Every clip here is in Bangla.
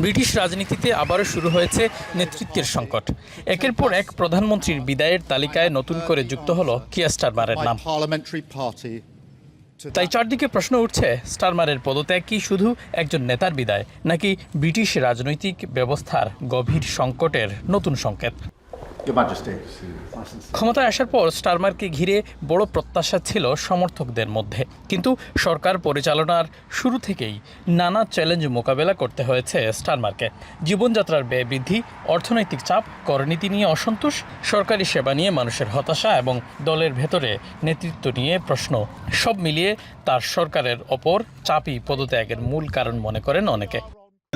ব্রিটিশ রাজনীতিতে আবারও শুরু হয়েছে নেতৃত্বের সংকট। একের পর এক প্রধানমন্ত্রীর বিদায়ের তালিকায় নতুন করে যুক্ত হলো কিয়ার স্টারমারের নাম। তাই চারদিকে প্রশ্ন উঠছে, স্টারমারের পদত্যাগ কি শুধু একজন নেতার বিদায়, নাকি ব্রিটিশ রাজনৈতিক ব্যবস্থার গভীর সংকটের নতুন সংকেত? ক্ষমতায় আসার পর স্টারমারকে ঘিরে বড় প্রত্যাশা ছিল সমর্থকদের মধ্যে, কিন্তু সরকার পরিচালনার শুরু থেকেই নানা চ্যালেঞ্জ মোকাবেলা করতে হয়েছে স্টারমারকে। জীবনযাত্রার ব্যয় বৃদ্ধি, অর্থনৈতিক চাপ, করনীতি নিয়ে অসন্তোষ, সরকারি সেবা নিয়ে মানুষের হতাশা এবং দলের ভেতরে নেতৃত্ব নিয়ে প্রশ্ন, সব মিলিয়ে তার সরকারের ওপর চাপই পদত্যাগের মূল কারণ মনে করেন অনেকে।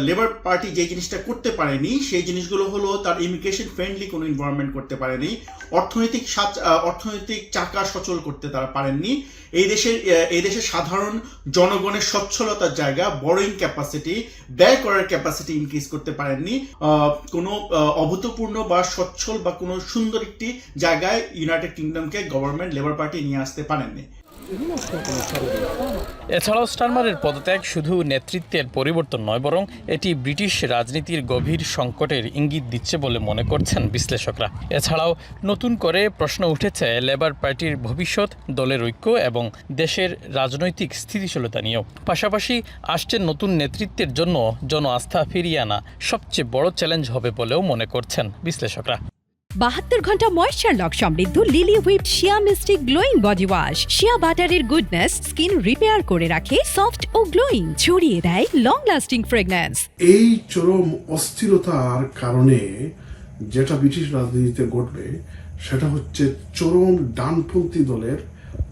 লেবার পার্টি যে জিনিসটা করতে পারেনি সেই জিনিসগুলো হলো তার ইমিগ্রেশন ফ্রেন্ডলি কোনো এনভায়রনমেন্ট করতে পারেনি, অর্থনৈতিক চাকা সচল করতে তারা পারেননি। এই দেশের সাধারণ জনগণের সচ্ছলতার জায়গা, বরোইং ক্যাপাসিটি, ব্যয় করার ক্যাপাসিটি ইনক্রিজ করতে পারেননি। কোনো অভূতপূর্ণ বা সচ্ছল বা কোনো সুন্দর একটি জায়গায় ইউনাইটেড কিংডমকে গভর্নমেন্ট লেবার পার্টি নিয়ে আসতে পারেননি। এছাড়াও স্টারমারের পদত্যাগ শুধু নেতৃত্বের পরিবর্তন নয়, বরং এটি ব্রিটিশ রাজনীতির গভীর সংকটের ইঙ্গিত দিচ্ছে বলে মনে করছেন বিশ্লেষকরা। এছাড়াও নতুন করে প্রশ্ন উঠেছে লেবার পার্টির ভবিষ্যৎ, দলের ঐক্য এবং দেশের রাজনৈতিক স্থিতিশীলতা নিয়েও। পাশাপাশি আসছে নতুন নেতৃত্বের জন্য জন আস্থা ফিরিয়ে আনা সবচেয়ে বড় চ্যালেঞ্জ হবে বলেও মনে করছেন বিশ্লেষকরা। 72 ঘন্টা ময়েশ্চার লক সমৃদ্ধ লিলি হুইপড শিয়া মিস্টিক গ্লোয়িং বডি ওয়াশ। শিয়া বাটারের গুডনেস স্কিন রিপেয়ার করে রাখে সফট ও গ্লোয়িং, ছড়িয়ে দেয় লং লাস্টিং ফ্রেগন্যান্স। এই চরম অস্থিরতার কারণে যেটা ব্রিটিশ রাজনীতিতে ঘটবে সেটা হচ্ছে চরম ডানপন্থী দলের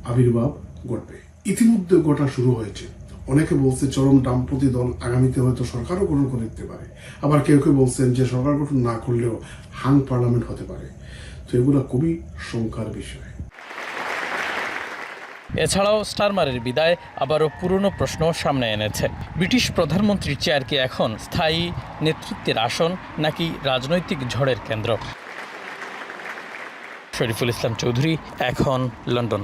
আবির্ভাব ঘটবে। ইতিমধ্যে ঘটা শুরু হয়েছে। অনেকে বলছে চরম ডানপন্থী দল আগামীতে হয়তো সরকারও গঠন করে দিতে পারে, আবার কেউ কেউ বলছেন যে সরকার গঠন না করলেও হাং পার্লামেন্ট হতে পারে। তো এগুলো খুবই শঙ্কার বিষয়। এছাড়াও স্টারমারের বিদায় আবারও পুরনো প্রশ্ন সামনে এনেছে। ব্রিটিশ প্রধানমন্ত্রীর চেয়ার কি এখন স্থায়ী নেতৃত্বের আসন, নাকি রাজনৈতিক ঝড়ের কেন্দ্র? শরীফুল ইসলাম চৌধুরী, এখন, লন্ডন।